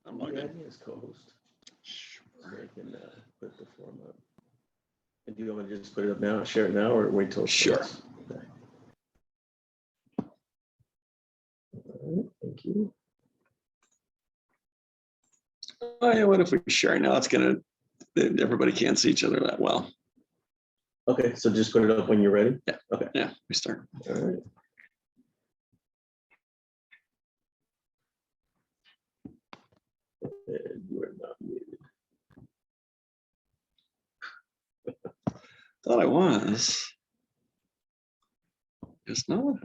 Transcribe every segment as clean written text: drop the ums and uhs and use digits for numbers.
I'm all Yeah, good. me as co-host. So I can put the form up. And do you want to just put it up now, share it now, or wait till it's Sure. close? Okay. All right, thank you. Oh, yeah, what if we share now? It's gonna, everybody can't see each other that well. Okay, so just put it up when you're ready? Yeah. Okay. Yeah, we start. All right. And you are not muted. Thought I was. Guess not.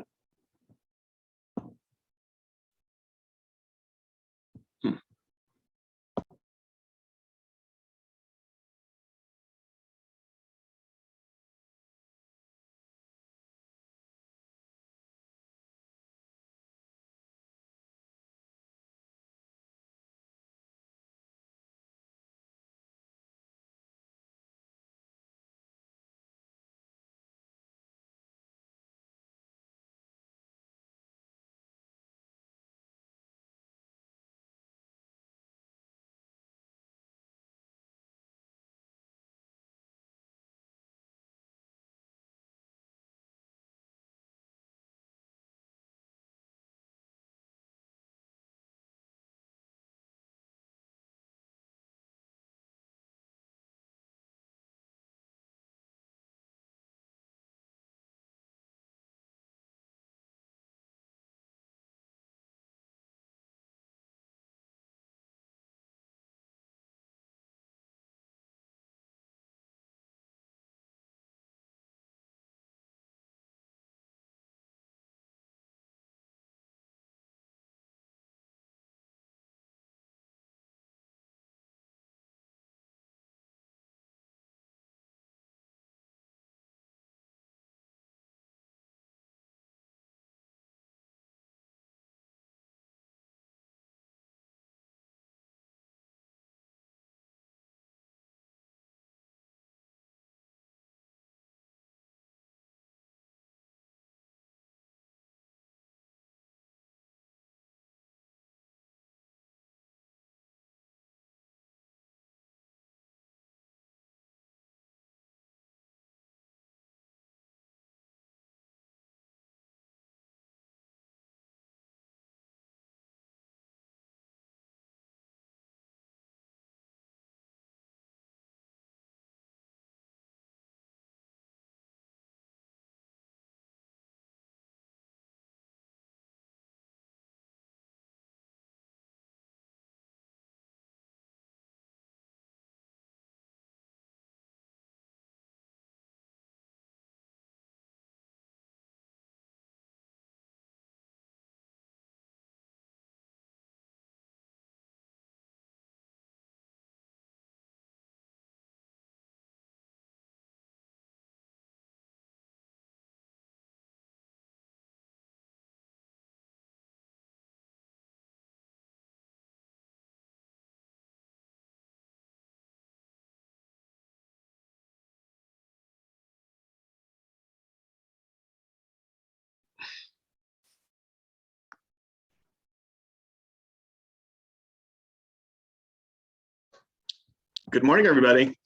Good morning, everybody.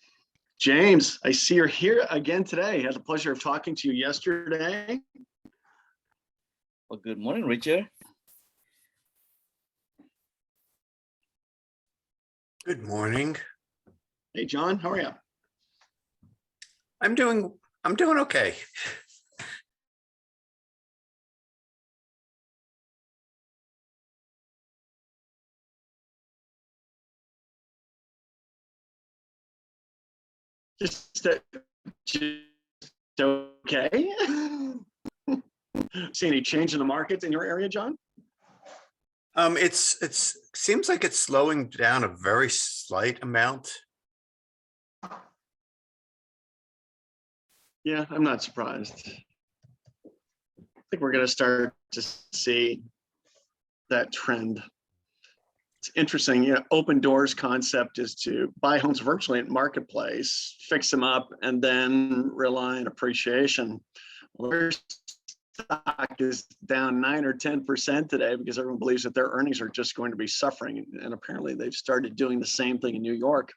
James, I see you're here again today. Had the pleasure of talking to you yesterday. Well, good morning, Richard. Good morning. Hey, John, how are you? I'm doing okay. Just okay. See any change in the market in your area, John? It's seems like it's slowing down a very slight amount. Yeah, I'm not surprised. I think we're going to start to see that trend. It's interesting, you know, open doors concept is to buy homes virtually at marketplace, fix them up, and then rely on appreciation. Well, there's stock is down 9 or 10% today because everyone believes that their earnings are just going to be suffering. And apparently they've started doing the same thing in New York.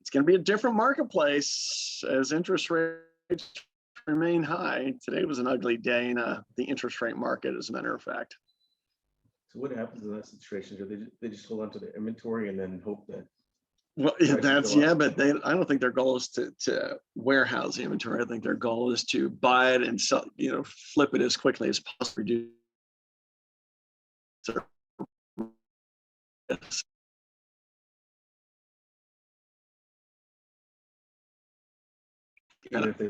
It's going to be a different marketplace as interest rates remain high. Today was an ugly day in the interest rate market, as a matter of fact. So what happens in that situation? Do they just hold on to the inventory and then hope that? Well, Prices that's, go up. yeah, but I don't think their goal is to warehouse the inventory. I think their goal is to buy it and sell, flip it as quickly as possible. Reduce their risk. Even if they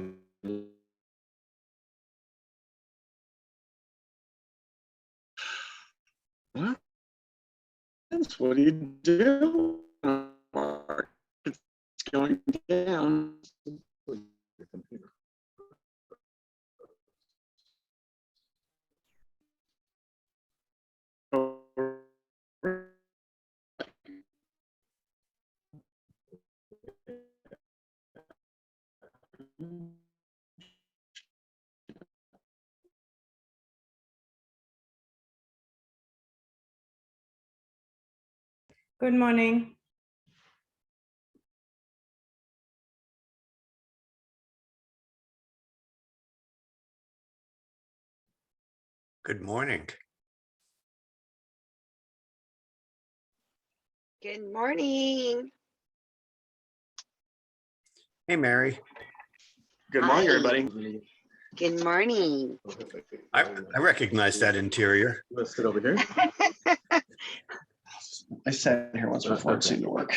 Well, that's what do you do? It's going down. the computer. Good morning. Good morning. Good morning. Hey, Mary. Good morning, Hi. everybody. Good morning. I recognize that interior. Let's sit over here. I sat here once before, it seemed to work.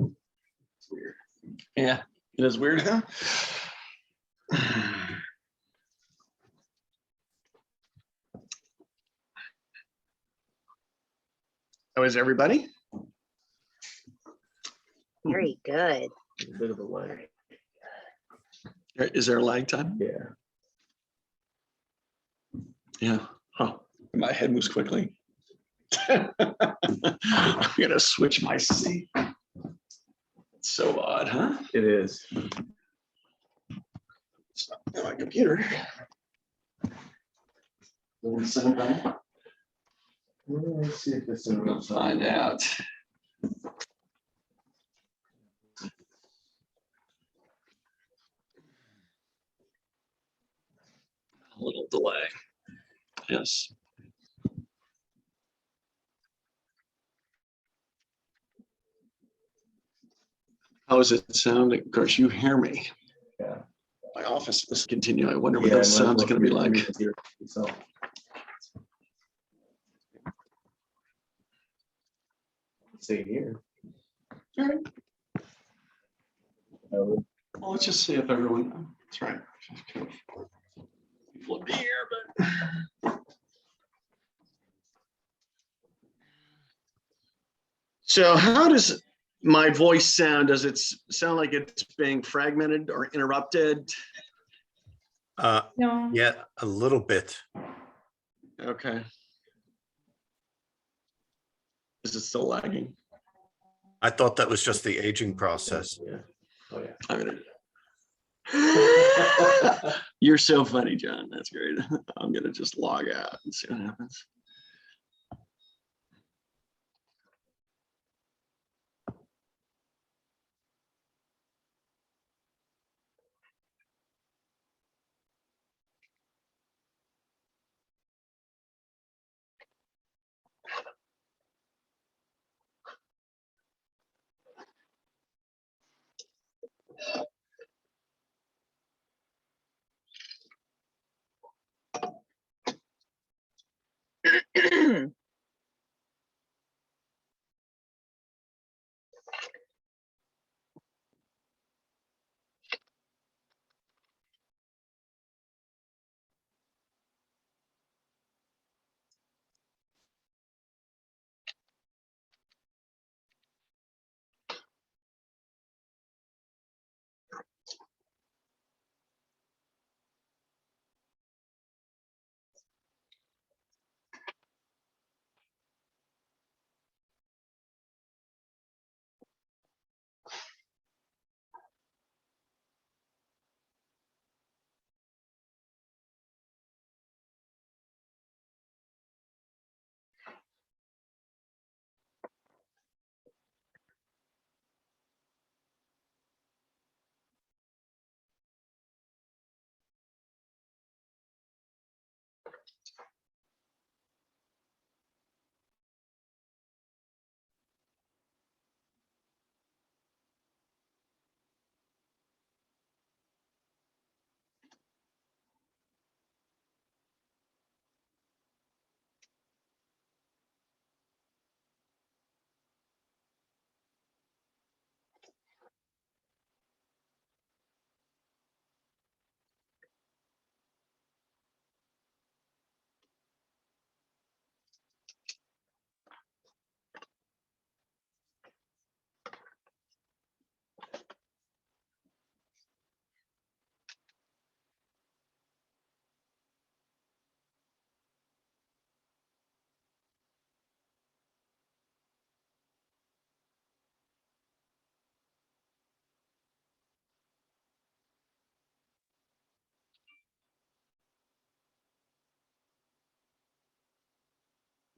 It's weird. Yeah, it is weird, huh? How is everybody? Very good. A bit of a lag. Is there a lag time? Yeah. Yeah. Huh. My head moves quickly. I'm gonna switch my seat. It's so odd, huh? It is. It's not my computer. Let's see if this is. We'll find out. A little delay. Yes. How does it sound? Of course, you hear me. Yeah. My office, let's continue. I wonder what Yeah, those might as sounds are well gonna be read like. the computer itself. See here. Well, let's just see if everyone, that's right. Flip the air, but. So how does my voice sound? Does it sound like it's being fragmented or interrupted? No. Yeah, a little bit. Okay. Is it still lagging? I thought that was just the aging process. Yeah. Oh, yeah. I'm gonna. You're so funny, John. That's great. I'm gonna just log out and see what happens.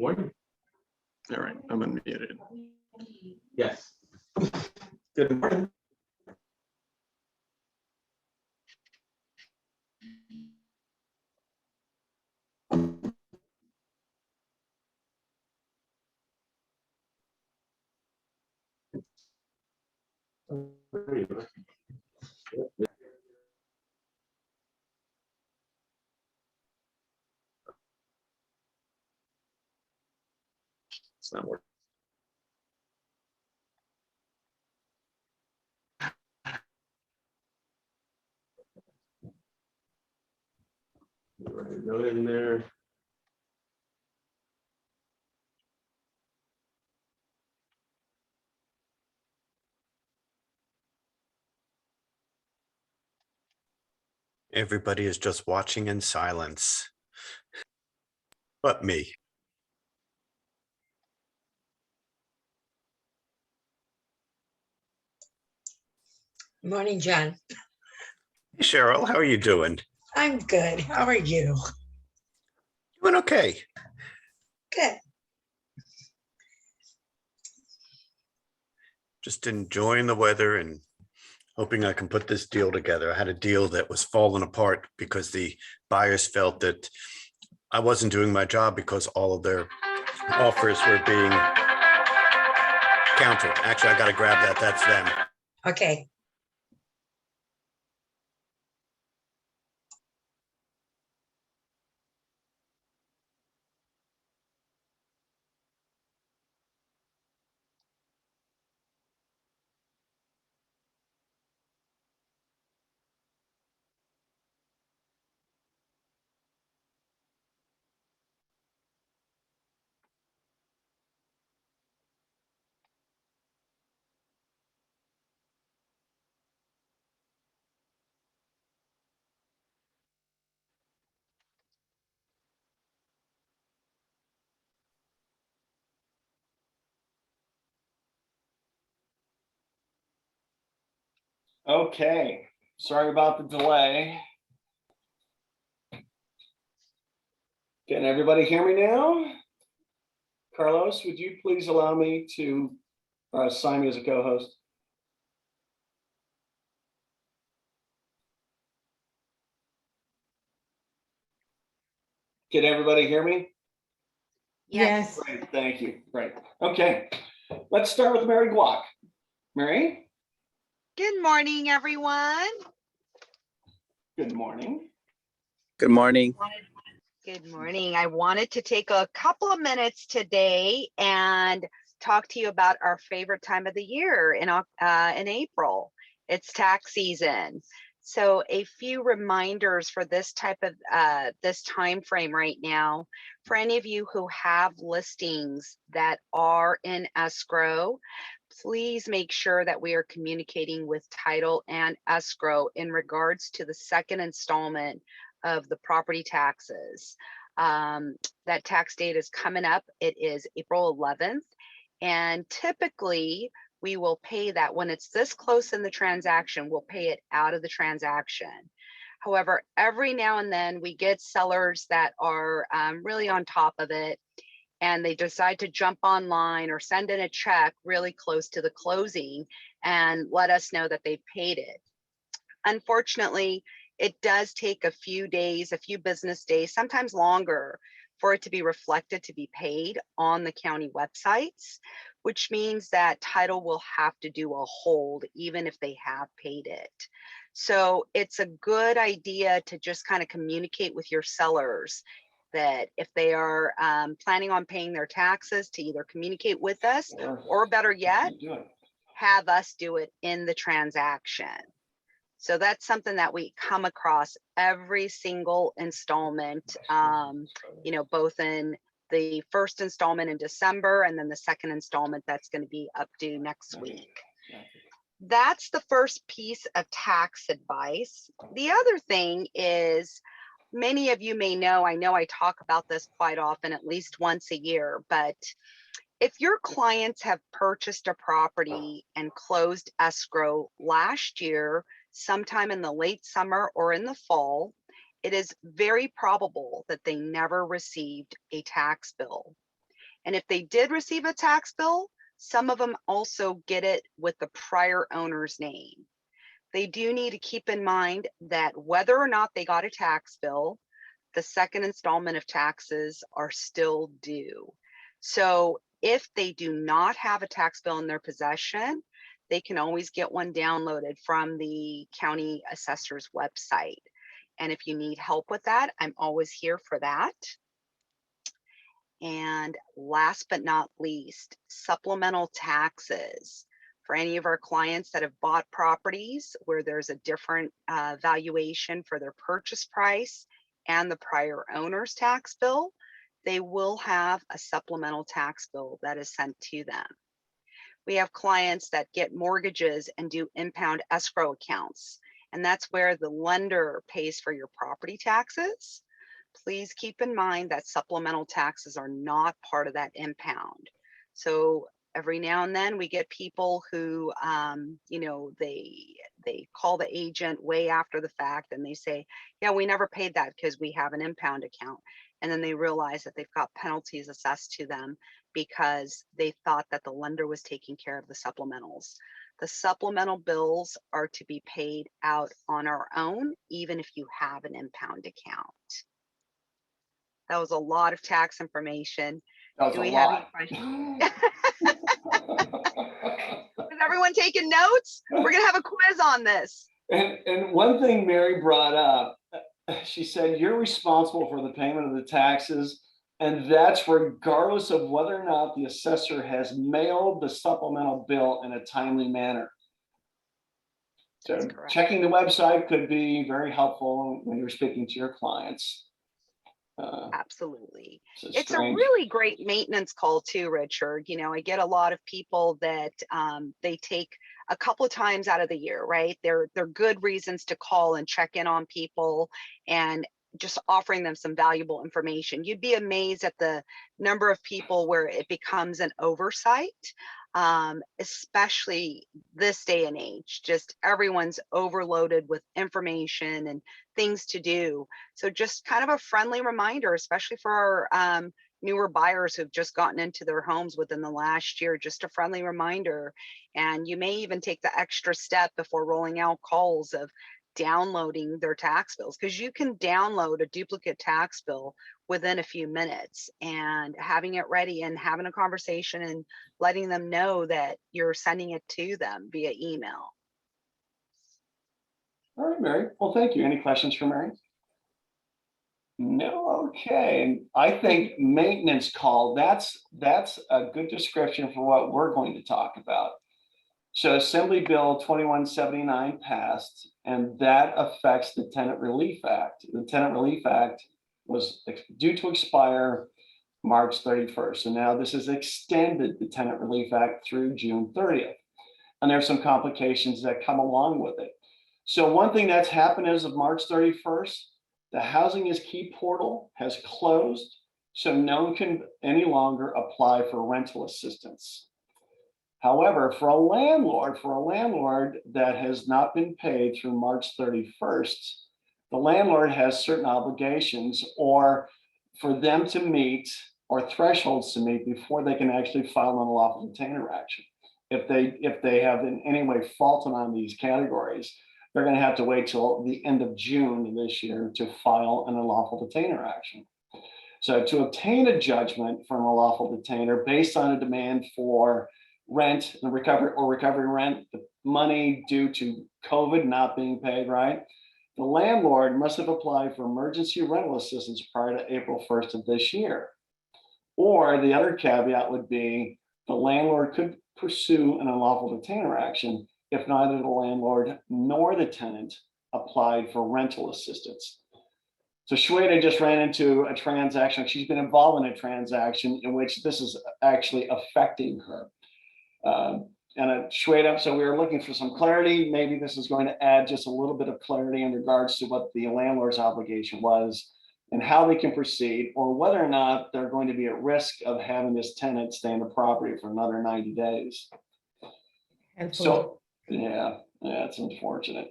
Morning. All right, I'm unmuted. Yes. Good morning. It's not working. Write a note in there. Everybody is just watching in silence. But me. Morning, John. Hey, Cheryl, how are you doing? I'm good. How are you? Doing okay. Good. Just enjoying the weather and hoping I can put this deal together. I had a deal that was falling apart because the buyers felt that I wasn't doing my job because all of their offers were being countered. Actually, I got to grab that. That's them. Okay. Okay, sorry about the delay. Can everybody hear me now? Carlos, would you please allow me to sign me as a co-host? Can everybody hear me? Yes. Great, thank you. Great. Okay, let's start with Mary Glock. Mary, Good morning, everyone. good morning. Good morning. Good morning. I wanted to take a couple of minutes today and talk to you about our favorite time of the year in April. It's tax season. So a few reminders for this type of this time frame right now. For any of you who have listings that are in escrow, please make sure that we are communicating with title and escrow in regards to the second installment of the property taxes. That tax date is coming up. It is April 11th. And typically we will pay that when it's this close in the transaction, we'll pay it out of the transaction. However, every now and then we get sellers that are really on top of it, and they decide to jump online or send in a check really close to the closing and let us know that they've paid it. Unfortunately, it does take a few days, a few business days, sometimes longer, for it to be reflected to be paid on the county websites, which means that title will have to do a hold even if they have paid it. So it's a good idea to just kind of communicate with your sellers that if they are planning on paying their taxes, to either communicate with us or better yet, have us do it in the transaction. So that's something that we come across every single installment, both in the first installment in December and then the second installment that's going to be up due next week. That's the first piece of tax advice. The other thing is, many of you may know, I talk about this quite often, at least once a year, but if your clients have purchased a property and closed escrow last year, sometime in the late summer or in the fall, it is very probable that they never received a tax bill. And if they did receive a tax bill, some of them also get it with the prior owner's name. They do need to keep in mind that whether or not they got a tax bill, the second installment of taxes are still due. So if they do not have a tax bill in their possession, they can always get one downloaded from the county assessor's website. And if you need help with that, I'm always here for that. And last but not least, supplemental taxes. For any of our clients that have bought properties where there's a different valuation for their purchase price and the prior owner's tax bill, they will have a supplemental tax bill that is sent to them. We have clients that get mortgages and do impound escrow accounts, and that's where the lender pays for your property taxes. Please keep in mind that supplemental taxes are not part of that impound. So every now and then we get people who, you know, they call the agent way after the fact and they say, yeah, we never paid that because we have an impound account. And then they realize that they've got penalties assessed to them because they thought that the lender was taking care of the supplementals. The supplemental bills are to be paid out on our own, even if you have an impound account. That was a lot of tax information. Do we have any questions? Is everyone taking notes? We're gonna have a quiz on this. And one thing Mary brought up, she said, you're responsible for the payment of the taxes, and that's regardless of whether or not the assessor has mailed the supplemental bill in a timely manner. So That's correct. checking the website could be very helpful when you're speaking to your clients. Absolutely. So It's a strange. really great maintenance call too, Richard. You know, I get a lot of people that they take a couple of times out of the year, right? They're good reasons to call and check in on people and just offering them some valuable information. You'd be amazed at the number of people where it becomes an oversight, especially this day and age. Just everyone's overloaded with information and things to do. So just kind of a friendly reminder, especially for our newer buyers who've just gotten into their homes within the last year, just a friendly reminder. And you may even take the extra step before rolling out calls of downloading their tax bills, because you can download a duplicate tax bill within a few minutes, and having it ready and having a conversation and letting them know that you're sending it to them via email. All right, Mary. Well, thank you. Any questions for Mary? No, okay. And I think maintenance call, that's a good description for what we're going to talk about. So Assembly Bill 2179 passed, and that affects the Tenant Relief Act. The Tenant Relief Act was due to expire March 31st. So now this has extended the Tenant Relief Act through June 30th. And there's some complications that come along with it. So one thing that's happened as of March 31st, the Housing is Key portal has closed, so no one can any longer apply for rental assistance. However, for a landlord that has not been paid through March 31st, the landlord has certain obligations or for them to meet or thresholds to meet before they can actually file an unlawful detainer action. If they have in any way faulted on these categories, they're going to have to wait till the end of June of this year to file an unlawful detainer action. So to obtain a judgment for an unlawful detainer based on a demand for rent and recovery rent, the money due to COVID not being paid, right? The landlord must have applied for emergency rental assistance prior to April 1st of this year. Or the other caveat would be the landlord could pursue an unlawful detainer action if neither the landlord nor the tenant applied for rental assistance. So Shweta just ran into a transaction. She's been involved in a transaction in which this is actually affecting her. Shweta, so we were looking for some clarity. Maybe this is going to add just a little bit of clarity in regards to what the landlord's obligation was and how they can proceed, or whether or not they're going to be at risk of having this tenant stay in the property for another 90 days. So, yeah, it's unfortunate.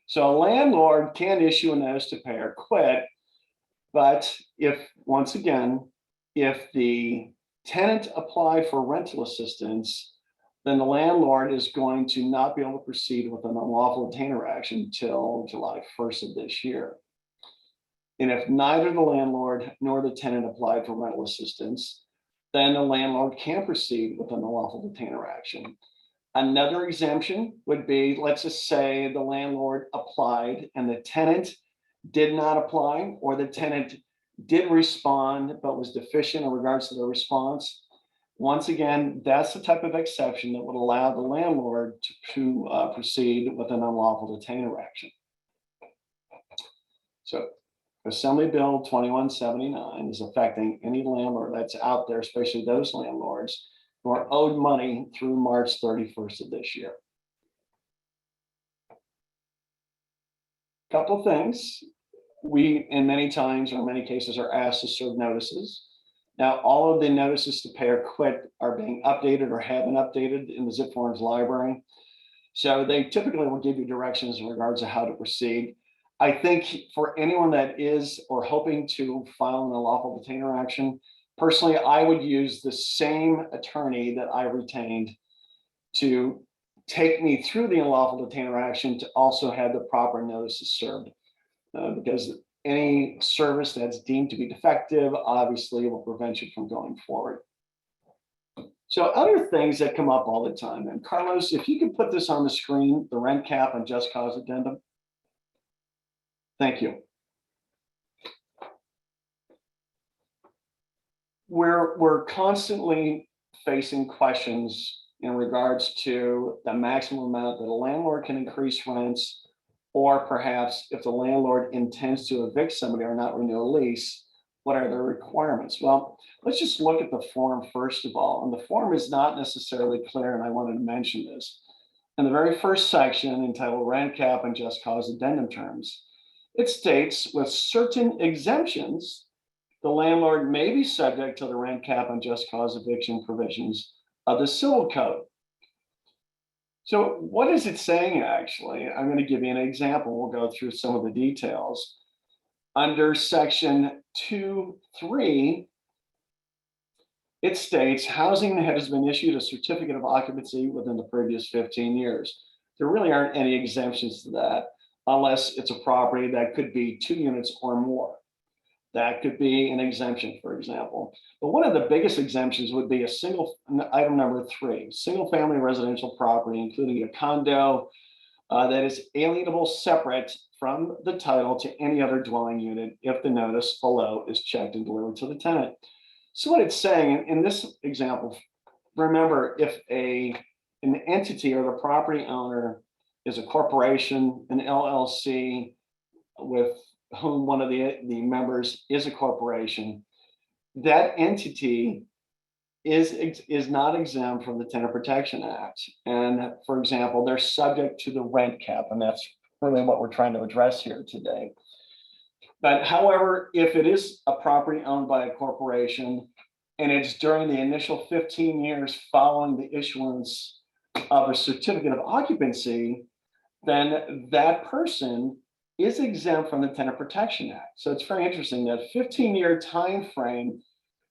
So a landlord can issue a notice to pay or quit, but if, once again, if the tenant applied for rental assistance, then the landlord is going to not be able to proceed with an unlawful detainer action until July 1st of this year. And if neither the landlord nor the tenant applied for rental assistance, then the landlord can proceed with an unlawful detainer action. Another exemption would be, let's just say the landlord applied and the tenant did not apply, or the tenant did respond but was deficient in regards to the response. Once again, that's the type of exception that would allow the landlord to proceed with an unlawful detainer action. So Assembly Bill 2179 is affecting any landlord that's out there, especially those landlords who are owed money through March 31st of this year. Couple of things. We, in many times or in many cases, are asked to serve notices. Now, all of the notices to pay or quit are being updated or have been updated in the Zip Forms library. So they typically will give you directions in regards to how to proceed. I think for anyone that is or hoping to file an unlawful detainer action, personally, I would use the same attorney that I retained to take me through the unlawful detainer action to also have the proper notices served. Because any service that's deemed to be defective obviously will prevent you from going forward. So other things that come up all the time, and Carlos, if you could put this on the screen, the rent cap and just cause addendum. Thank you. We're constantly facing questions in regards to the maximum amount that a landlord can increase rents, or perhaps if the landlord intends to evict somebody or not renew a lease, what are their requirements? Well, let's just look at the form first of all. And the form is not necessarily clear, and I wanted to mention this. In the very first section entitled Rent Cap and Just Cause Addendum Terms, it states with certain exemptions, the landlord may be subject to the rent cap and just cause eviction provisions of the Civil Code. So what is it saying actually? I'm going to give you an example. We'll go through some of the details. Under section 2.3, it states housing that has been issued a certificate of occupancy within the previous 15 years. There really aren't any exemptions to that unless it's a property that could be 2 units or more. That could be an exemption, for example. But one of the biggest exemptions would be a single, item number 3, single family residential property, including a condo that is alienable separate from the title to any other dwelling unit if the notice below is checked and delivered to the tenant. So what it's saying in this example, remember, if an entity or the property owner is a corporation, an LLC, with whom one of the members is a corporation, that entity is not exempt from the Tenant Protection Act. And for example, they're subject to the rent cap, and that's really what we're trying to address here today. But however, if it is a property owned by a corporation and it's during the initial 15 years following the issuance of a certificate of occupancy, then that person is exempt from the Tenant Protection Act. So it's very interesting that 15-year time frame,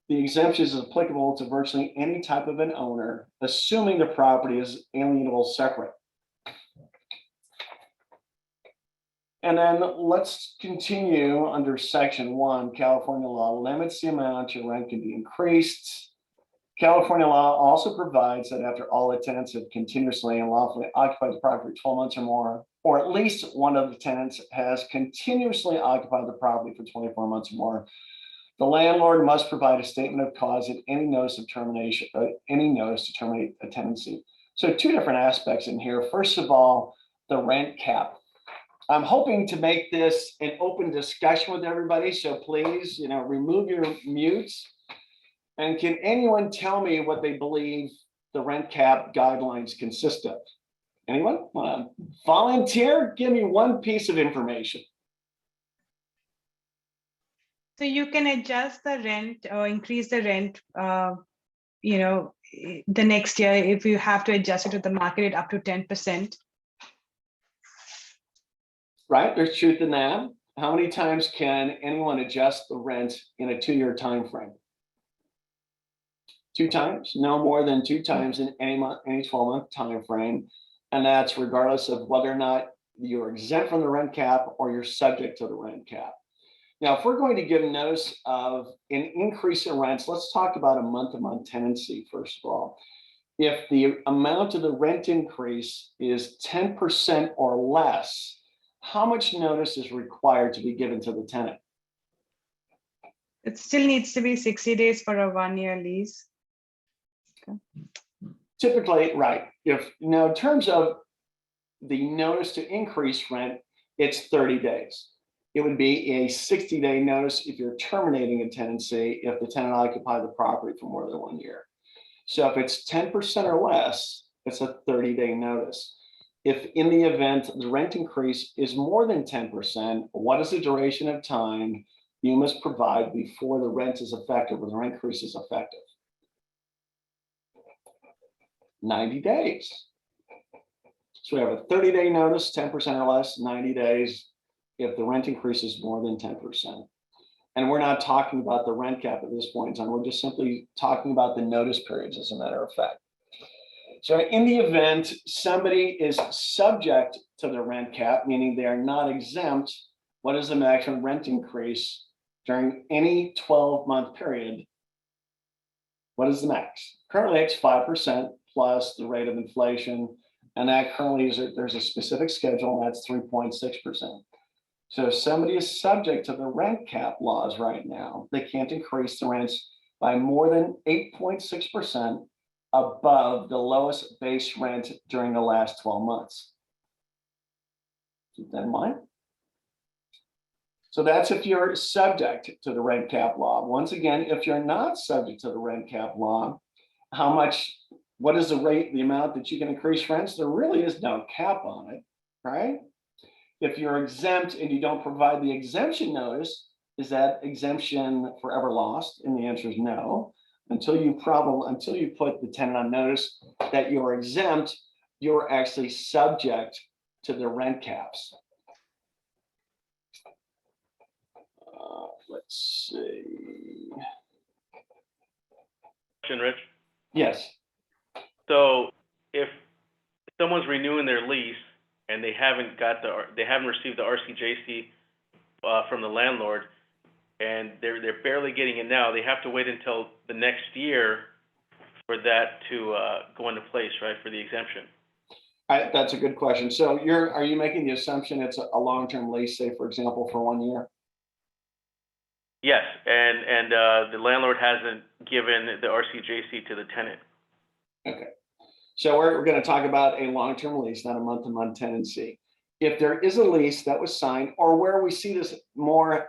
the exemption is applicable to virtually any type of an owner, assuming the property is alienable separate. And then let's continue under section 1. California law limits the amount your rent can be increased. California law also provides that after all the tenants have continuously and lawfully occupied the property for 12 months or more, or at least one of the tenants has continuously occupied the property for 24 months or more, the landlord must provide a statement of cause at any notice of termination, any notice to terminate a tenancy. So 2 different aspects in here. First of all, the rent cap. I'm hoping to make this an open discussion with everybody. So please, remove your mutes. And can anyone tell me what they believe the rent cap guidelines consist of? Anyone want to volunteer? Give me one piece of information. So you can adjust the rent or increase the rent, the next year if you have to adjust it to the market up to 10%. Right, there's truth in that. How many times can anyone adjust the rent in a 2-year time frame? 2 times, no more than 2 times in any month, any 12-month time frame. And that's regardless of whether or not you're exempt from the rent cap or you're subject to the rent cap. Now, if we're going to give notice of an increase in rents, let's talk about a month-to-month tenancy, first of all. If the amount of the rent increase is 10% or less, how much notice is required to be given to the tenant? It still needs to be 60 days for a 1-year lease. Typically, right. Now, in terms of the notice to increase rent, it's 30 days. It would be a 60-day notice if you're terminating a tenancy, if the tenant occupied the property for more than 1 year. So if it's 10% or less, it's a 30-day notice. If in the event the rent increase is more than 10%, what is the duration of time you must provide before the rent is effective or the rent increase is effective? 90 days. So we have a 30-day notice, 10% or less, 90 days if the rent increase is more than 10%. And we're not talking about the rent cap at this point in time. We're just simply talking about the notice periods, as a matter of fact. So in the event somebody is subject to the rent cap, meaning they are not exempt, what is the maximum rent increase during any 12-month period? What is the max? Currently, it's 5% plus the rate of inflation. And that currently is, there's a specific schedule, and that's 3.6%. So if somebody is subject to the rent cap laws right now, they can't increase the rents by more than 8.6% above the lowest base rent during the last 12 months. Keep that in mind. So that's if you're subject to the rent cap law. Once again, if you're not subject to the rent cap law, what is the rate, the amount that you can increase rents? There really is no cap on it, right? If you're exempt and you don't provide the exemption notice, is that exemption forever lost? And the answer is no. Until you put the tenant on notice that you're exempt, you're actually subject to the rent caps. Let's see. Question, Rich. Yes. So if someone's renewing their lease and they haven't received the Rcjc from the landlord, and they're barely getting it now, they have to wait until the next year for that to go into place, right, for the exemption. That's a good question. So are you making the assumption it's a long-term lease, say, for example, for 1 year? Yes, and the landlord hasn't given the Rcjc to the tenant. Okay. So we're going to talk about a long-term lease, not a month-to-month tenancy. If there is a lease that was signed, or where we see this more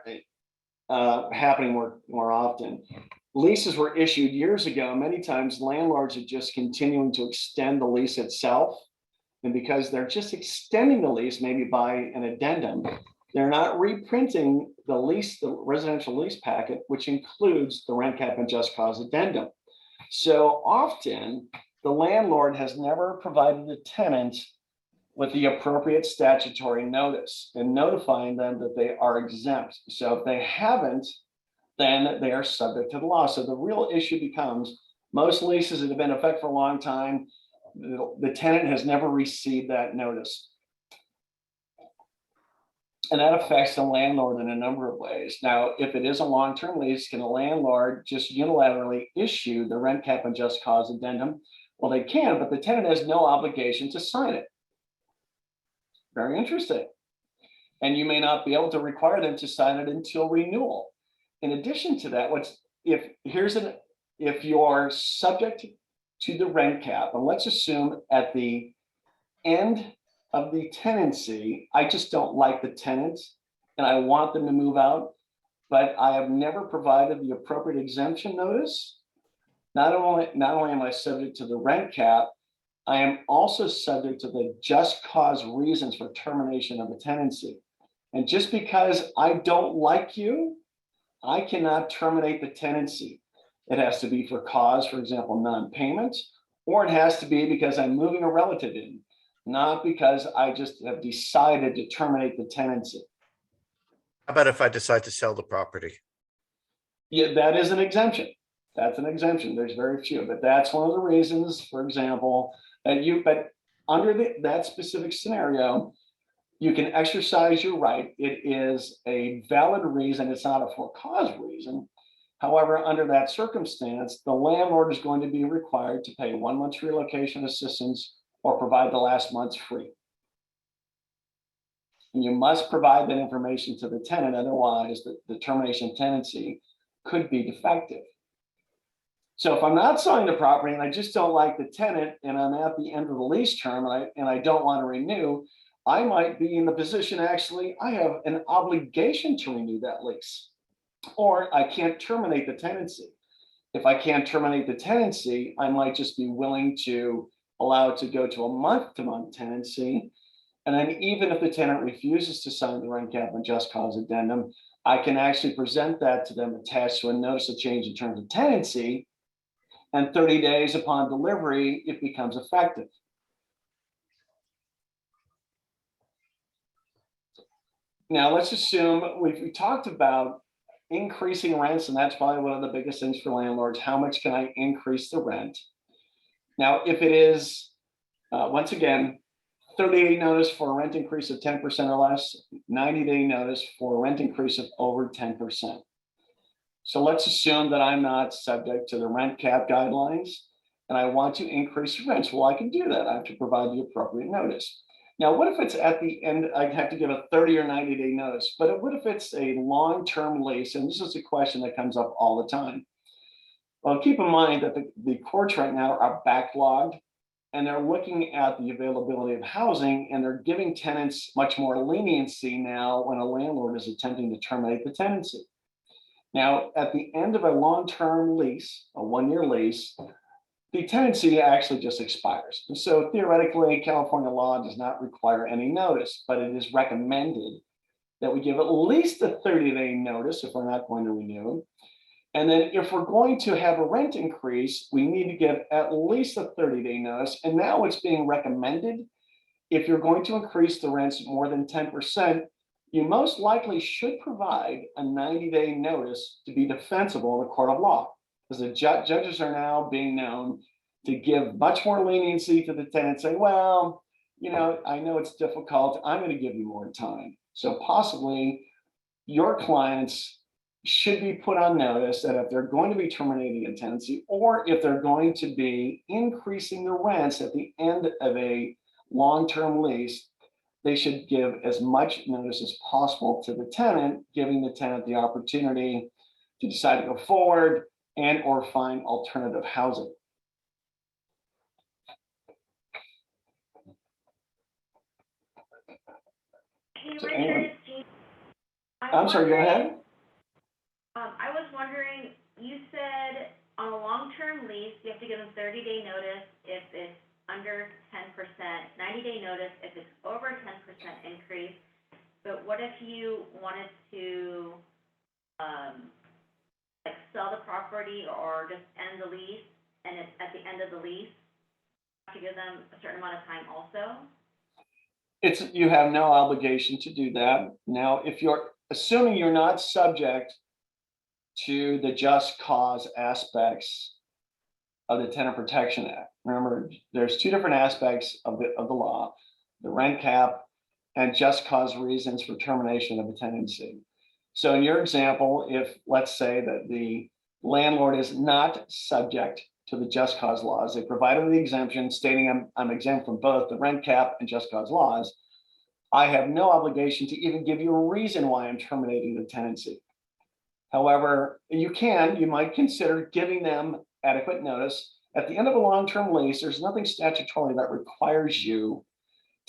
happening more often, leases were issued years ago. Many times landlords are just continuing to extend the lease itself. And because they're just extending the lease, maybe by an addendum, they're not reprinting the lease, the residential lease packet, which includes the rent cap and just cause addendum. So often the landlord has never provided the tenant with the appropriate statutory notice and notifying them that they are exempt. So if they haven't, then they are subject to the law. So the real issue becomes most leases that have been in effect for a long time, the tenant has never received that notice. And that affects the landlord in a number of ways. Now, if it is a long-term lease, can a landlord just unilaterally issue the rent cap and just cause addendum? Well, they can, but the tenant has no obligation to sign it. Very interesting. And you may not be able to require them to sign it until renewal. In addition to that, if you are subject to the rent cap, and let's assume at the end of the tenancy, I just don't like the tenant and I want them to move out, but I have never provided the appropriate exemption notice. Not only am I subject to the rent cap, I am also subject to the just cause reasons for termination of a tenancy. And just because I don't like you, I cannot terminate the tenancy. It has to be for cause, for example, non-payment, or it has to be because I'm moving a relative in, not because I just have decided to terminate the tenancy. How about if I decide to sell the property? Yeah, that is an exemption. That's an exemption. There's very few, but that's one of the reasons, for example, but under that specific scenario, you can exercise your right. It is a valid reason. It's not a for cause reason. However, under that circumstance, the landlord is going to be required to pay 1 month's relocation assistance or provide the last month's free. And you must provide that information to the tenant, otherwise the termination of tenancy could be defective. So if I'm not selling the property and I just don't like the tenant and I'm at the end of the lease term and I don't want to renew, I might be in the position, actually, I have an obligation to renew that lease, or I can't terminate the tenancy. If I can't terminate the tenancy, I might just be willing to allow it to go to a month-to-month tenancy. And then even if the tenant refuses to sign the rent cap and just cause addendum, I can actually present that to them attached to a notice of change in terms of tenancy. And 30 days upon delivery, it becomes effective. Now, let's assume we talked about increasing rents, and that's probably one of the biggest things for landlords. How much can I increase the rent? Now, if it is, once again, 30-day notice for a rent increase of 10% or less, 90-day notice for a rent increase of over 10%. So let's assume that I'm not subject to the rent cap guidelines and I want to increase rents. Well, I can do that. I have to provide the appropriate notice. Now, what if it's at the end, I'd have to give a 30 or 90-day notice, but what if it's a long-term lease? And this is a question that comes up all the time. Well, keep in mind that the courts right now are backlogged and they're looking at the availability of housing and they're giving tenants much more leniency now when a landlord is attempting to terminate the tenancy. Now, at the end of a long-term lease, a 1-year lease, the tenancy actually just expires. And so theoretically, California law does not require any notice, but it is recommended that we give at least a 30-day notice if we're not going to renew. And then if we're going to have a rent increase, we need to give at least a 30-day notice. And now it's being recommended, if you're going to increase the rents more than 10%, you most likely should provide a 90-day notice to be defensible in a court of law, because the judges are now being known to give much more leniency to the tenant, say, well, you know, I know it's difficult, I'm going to give you more time. So possibly your clients should be put on notice that if they're going to be terminating a tenancy, or if they're going to be increasing the rents at the end of a long-term lease, they should give as much notice as possible to the tenant, giving the tenant the opportunity to decide to go forward and or find alternative housing. Hey, So Richard, anyone- it's Jean. I'm sorry, go ahead. I was wondering, you said on a long-term lease, you have to give them 30-day notice if it's under 10%, 90-day notice if it's over a 10% increase. But what if you wanted to, like sell the property or just end the lease, and it's at the end of the lease, you have to give them a certain amount of time also? You have no obligation to do that. Now, if you're assuming you're not subject to the just cause aspects of the Tenant Protection Act. Remember, there's two different aspects of the law, the rent cap and just cause reasons for termination of a tenancy. So in your example, if let's say that the landlord is not subject to the just cause laws, they provided the exemption stating I'm exempt from both the rent cap and just cause laws, I have no obligation to even give you a reason why I'm terminating the tenancy. However, you might consider giving them adequate notice. At the end of a long-term lease, there's nothing statutorily that requires you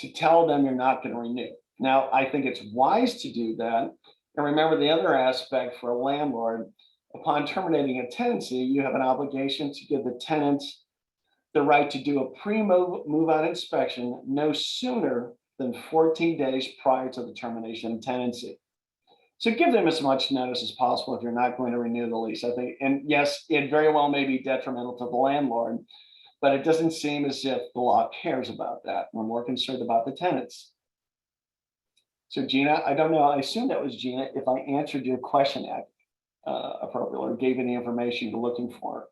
to tell them you're not going to renew. Now, I think it's wise to do that. And remember the other aspect for a landlord, upon terminating a tenancy, you have an obligation to give the tenant the right to do a pre-move-out inspection no sooner than 14 days prior to the termination of tenancy. So give them as much notice as possible if you're not going to renew the lease, I think. And yes, it very well may be detrimental to the landlord, but it doesn't seem as if the law cares about that. We're more concerned about the tenants. So Gina, I don't know, I assume that was Gina, if I answered your question, appropriately, or gave you the information you're looking for.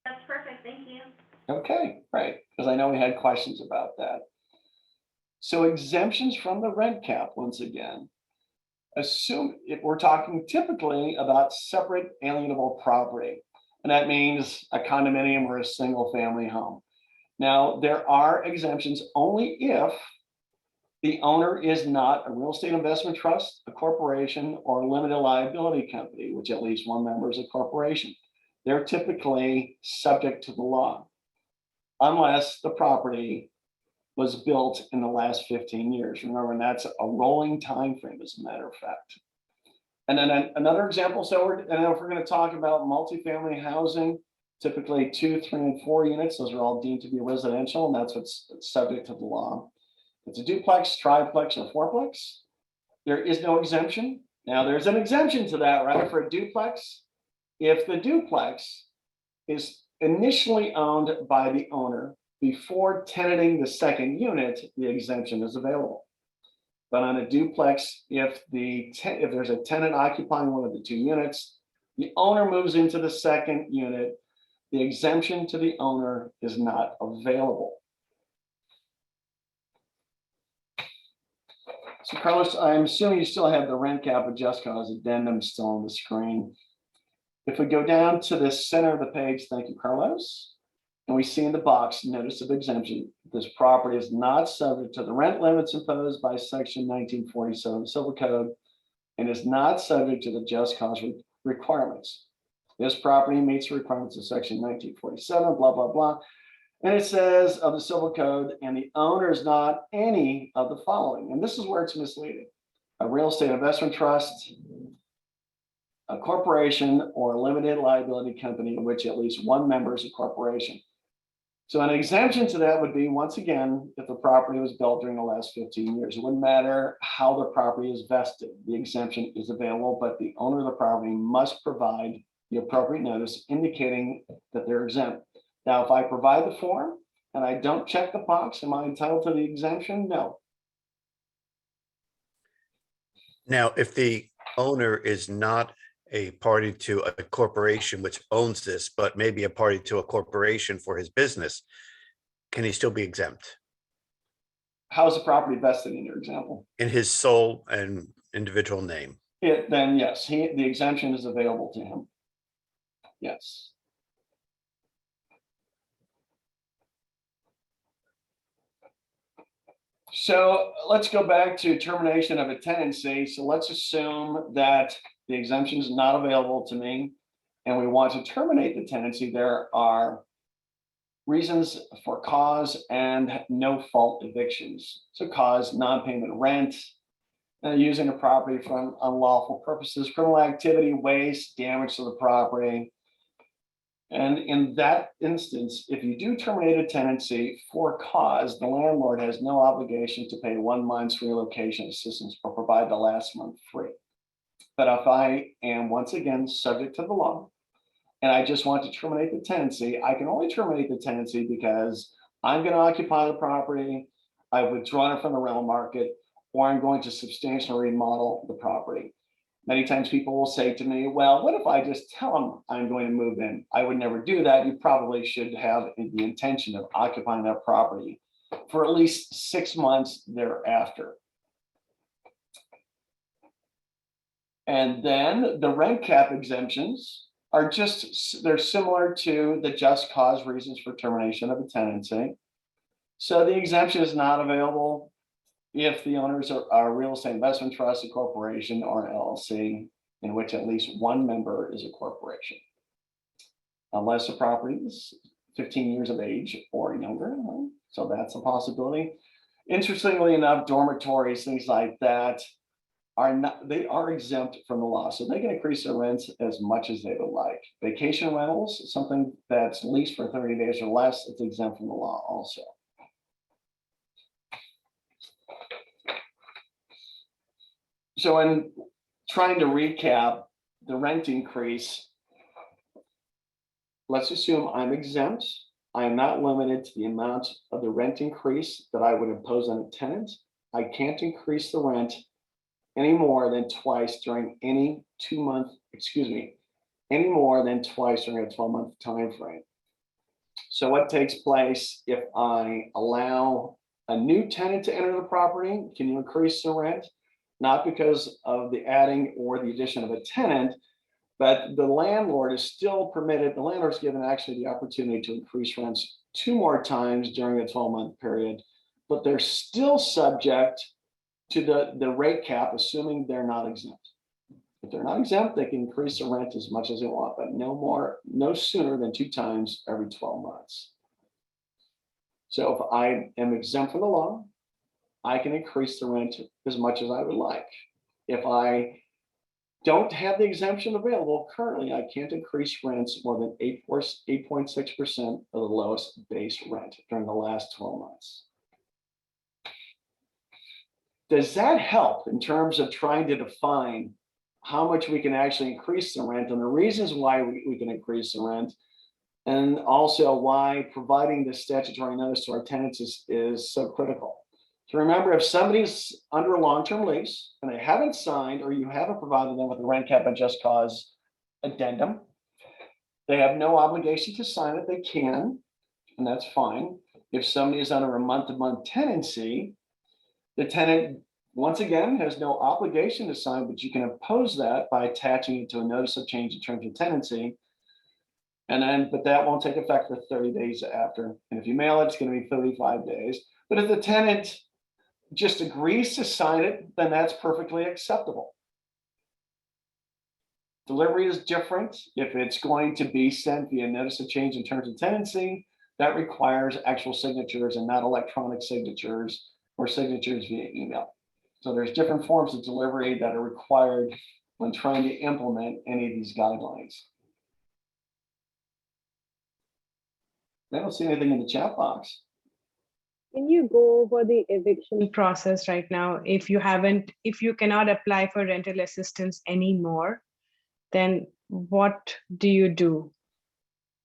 That's perfect, thank you. Okay, right, because I know we had questions about that. So exemptions from the rent cap, once again, assume if we're talking typically about separate alienable property, and that means a condominium or a single family home. Now, there are exemptions only if the owner is not a real estate investment trust, a corporation, or a limited liability company, which at least one member is a corporation. They're typically subject to the law, unless the property was built in the last 15 years. Remember, and that's a rolling time frame, as a matter of fact. And then another example, and if we're going to talk about multifamily housing, typically 2, 3, and 4 units, those are all deemed to be residential, and that's what's subject to the law. If it's a duplex, triplex, or fourplex, there is no exemption. Now, there's an exemption to that, right, for a duplex. If the duplex is initially owned by the owner before tenanting the second unit, the exemption is available. But on a duplex, if there's a tenant occupying one of the 2 units, the owner moves into the second unit, the exemption to the owner is not available. So Carlos, I'm assuming you still have the rent cap and just cause addendum still on the screen. If we go down to the center of the page, thank you, Carlos. And we see in the box, notice of exemption, this property is not subject to the rent limits imposed by section 1947 Civil Code and is not subject to the just cause requirements. This property meets the requirements of section 1947, blah, blah, blah. And it says of the Civil Code, and the owner is not any of the following. And this is where it's misleading: a real estate investment trust, a corporation, or a limited liability company in which at least one member is a corporation. So an exemption to that would be, once again, if the property was built during the last 15 years. It wouldn't matter how the property is vested. The exemption is available, but the owner of the property must provide the appropriate notice indicating that they're exempt. Now, if I provide the form and I don't check the box, am I entitled to the exemption? No. Now, if the owner is not a party to a corporation which owns this, but maybe a party to a corporation for his business, can he still be exempt? How's the property vested in your example? In his sole and individual name? Then yes, the exemption is available to him. Yes. So let's go back to termination of a tenancy. So let's assume that the exemption is not available to me and we want to terminate the tenancy. There are reasons for cause and no fault evictions. So cause, non-payment rent, using the property for unlawful purposes, criminal activity, waste, damage to the property. And in that instance, if you do terminate a tenancy for cause, the landlord has no obligation to pay 1 month's relocation assistance or provide the last month free. But if I am once again subject to the law and I just want to terminate the tenancy, I can only terminate the tenancy because I'm going to occupy the property, I've withdrawn it from the rental market, or I'm going to substantially remodel the property. Many times people will say to me, well, what if I just tell them I'm going to move in? I would never do that. You probably should have the intention of occupying that property for at least 6 months thereafter. And then the rent cap exemptions are they're similar to the just cause reasons for termination of a tenancy. So the exemption is not available if the owners are a real estate investment trust, a corporation, or an LLC in which at least one member is a corporation. Unless the property is 15 years of age or younger, so that's a possibility. Interestingly enough, dormitories, things like that, they are exempt from the law, so they can increase their rents as much as they would like. Vacation rentals, something that's leased for 30 days or less, it's exempt from the law also. So in trying to recap the rent increase, let's assume I'm exempt. I am not limited to the amount of the rent increase that I would impose on a tenant. I can't increase the rent any more than twice during any 2-month, any more than twice during a 12-month time frame. So what takes place if I allow a new tenant to enter the property? Can you increase the rent? Not because of the adding or the addition of a tenant, but the landlord is still permitted, the landlord's given actually the opportunity to increase rents 2 more times during a 12-month period, but they're still subject to the rate cap, assuming they're not exempt. If they're not exempt, they can increase the rent as much as they want, but no sooner than 2 times every 12 months. So if I am exempt from the law, I can increase the rent as much as I would like. If I don't have the exemption available, currently I can't increase rents more than 8.6% of the lowest base rent during the last 12 months. Does that help in terms of trying to define how much we can actually increase the rent and the reasons why we can increase the rent, and also why providing the statutory notice to our tenants is so critical? So remember, if somebody's under a long-term lease and they haven't signed, or you haven't provided them with a rent cap and just cause addendum, they have no obligation to sign it. They can, and that's fine. If somebody is under a month-to-month tenancy, the tenant, once again, has no obligation to sign, but you can oppose that by attaching it to a notice of change in terms of tenancy. But that won't take effect for 30 days after. And if you mail it, it's going to be 35 days. But if the tenant just agrees to sign it, then that's perfectly acceptable. Delivery is different. If it's going to be sent via notice of change in terms of tenancy, that requires actual signatures and not electronic signatures or signatures via email. So there's different forms of delivery that are required when trying to implement any of these guidelines. I don't see anything in the chat box. Can you go over the eviction process right now? If you cannot apply for rental assistance anymore, then what do you do?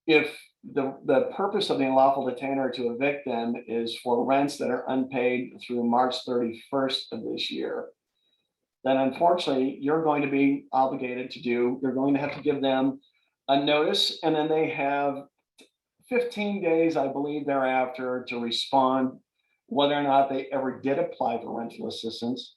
If the purpose of the unlawful detainer to evict them is for rents that are unpaid through March 31st of this year, then unfortunately you're going to be obligated to you're going to have to give them a notice, and then they have 15 days, I believe, thereafter to respond whether or not they ever did apply for rental assistance.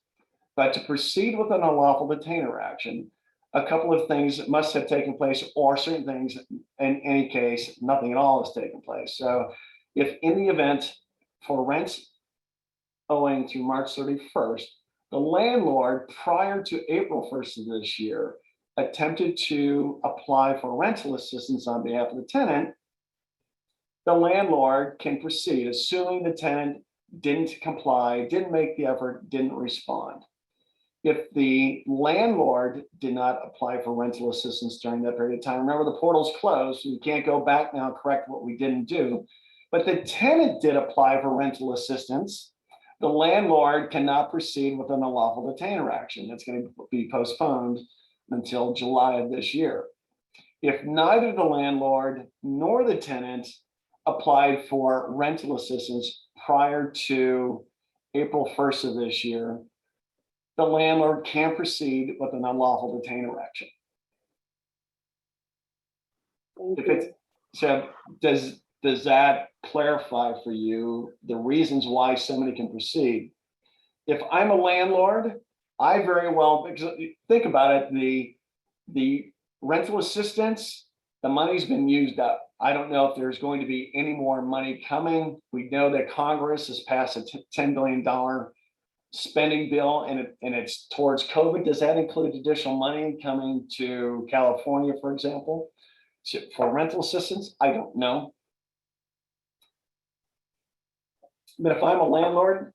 But to proceed with an unlawful detainer action, a couple of things must have taken place, or certain things, in any case, nothing at all has taken place. So if in the event for rents owing through March 31st, the landlord prior to April 1st of this year attempted to apply for rental assistance on behalf of the tenant, the landlord can proceed, assuming the tenant didn't comply, didn't make the effort, didn't respond. If the landlord did not apply for rental assistance during that period of time, remember the portal's closed, so you can't go back now and correct what we didn't do. But the tenant did apply for rental assistance, the landlord cannot proceed with an unlawful detainer action. That's going to be postponed until July of this year. If neither the landlord nor the tenant applied for rental assistance prior to April 1st of this year, the landlord can proceed with an unlawful detainer action. So does that clarify for you the reasons why somebody can proceed? If I'm a landlord, I very well, because think about it, the rental assistance, the money's been used up. I don't know if there's going to be any more money coming. We know that Congress has passed a $10 billion spending bill, and it's towards COVID. Does that include additional money coming to California, for example, for rental assistance? I don't know. But if I'm a landlord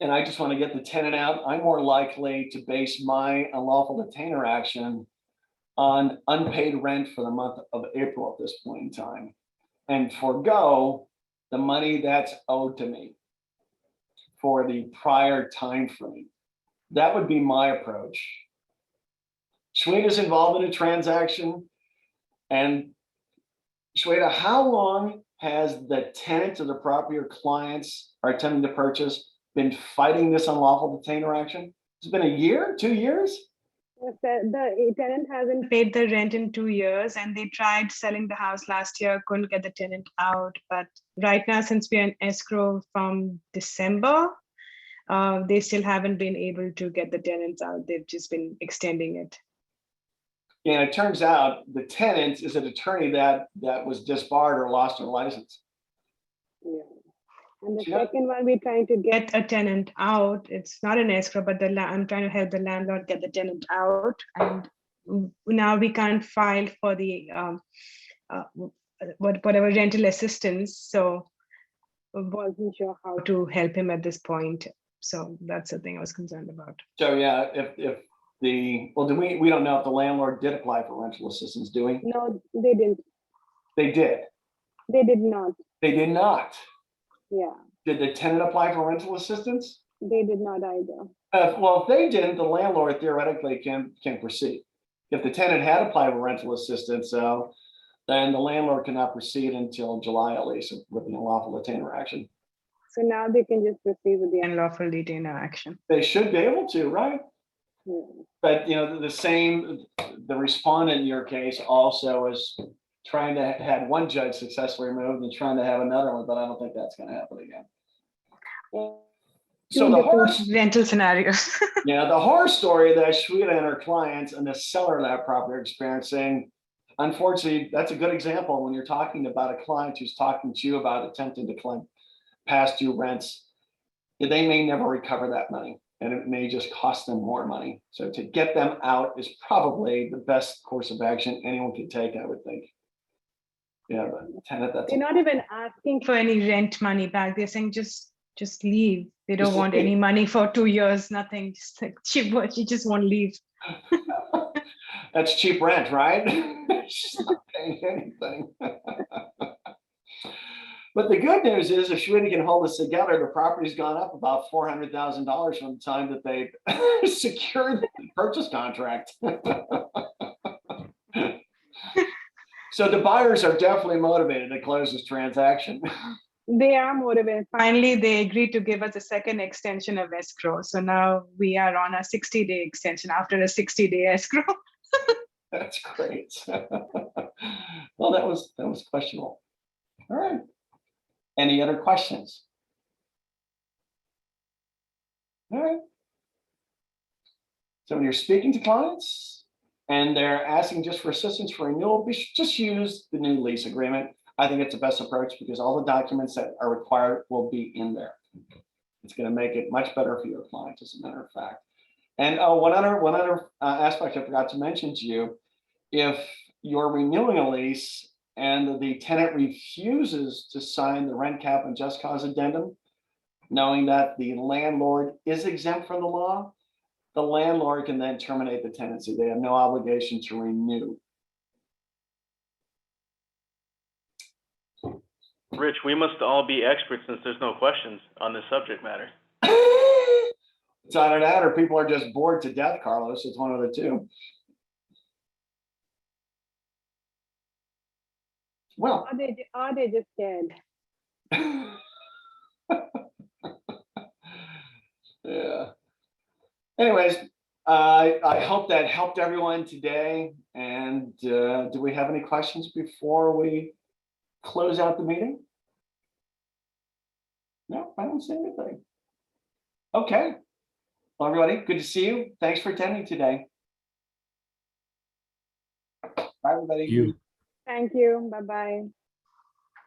and I just want to get the tenant out, I'm more likely to base my unlawful detainer action on unpaid rent for the month of April at this point in time, and forego the money that's owed to me for the prior time frame. That would be my approach. Shweta's involved in a transaction, and Shweta, how long has the tenant of the property or clients are attempting to purchase been fighting this unlawful detainer action? It's been a year, 2 years? The tenant hasn't paid the rent in 2 years, and they tried selling the house last year, couldn't get the tenant out. But right now, since we're in escrow from December, they still haven't been able to get the tenants out. They've just been extending it. And it turns out the tenant is an attorney that was disbarred or lost her license. Yeah. And the Yeah. second one, we're trying to get a tenant out. It's not an escrow, but I'm trying to help the landlord get the tenant out. And now we can't file for the whatever rental assistance. So I wasn't sure how to help him at this point. So that's the thing I was concerned about. So yeah, if we don't know if the landlord did apply for rental assistance, do we? No, they didn't. They did. They did not. They did not. Yeah, Did the tenant apply for rental assistance? they did not either. Well, if they didn't, the landlord theoretically can proceed. If the tenant had applied for rental assistance, then the landlord cannot proceed until July at least with an unlawful detainer action. So now they can just proceed with the unlawful detainer action. They should be able to, right? Yeah. But the respondent in your case also is trying to had one judge successfully removed and trying to have another one, but I don't think that's going to happen again. So the horror, rental scenarios. the horror story that Shweta and her clients and the seller of that property are experiencing, unfortunately, that's a good example when you're talking about a client who's talking to you about attempting to claim past due rents. They may never recover that money, and it may just cost them more money. So to get them out is probably the best course of action anyone could take, I would think. Yeah, but tenant, that's They're not even asking for any rent money back. They're saying just leave. They don't Just want leave. any money for 2 years, nothing. Just like she just won't leave. That's cheap rent, right? She's not paying anything. But the good news is, if Shweta can hold us together, the property's gone up about $400,000 from the time that they secured the purchase contract. So the buyers are definitely motivated to close this transaction. They are motivated. Finally, they agreed to give us a second extension of escrow. So now we are on a 60-day extension after a 60-day escrow. That's great. Well, that was questionable. All right. Any other questions? All right. So when you're speaking to clients and they're asking just for assistance for renewal, just use the new lease agreement. I think it's the best approach because all the documents that are required will be in there. It's going to make it much better for your client, as a matter of fact. And one other aspect I forgot to mention to you: if you're renewing a lease and the tenant refuses to sign the rent cap and just cause addendum, knowing that the landlord is exempt from the law, the landlord can then terminate the tenancy. They have no obligation to renew. Rich, we must all be experts since there's no questions on this subject matter. It's either that or people are just bored to death, Carlos. It's one of the two. Well, Are they just scared? yeah. Anyways, I hope that helped everyone today. And do we have any questions before we close out the meeting? No, I don't see anything. Okay. Well, everybody, good to see you. Thanks for attending today. Bye, everybody. Thank you. Bye-bye.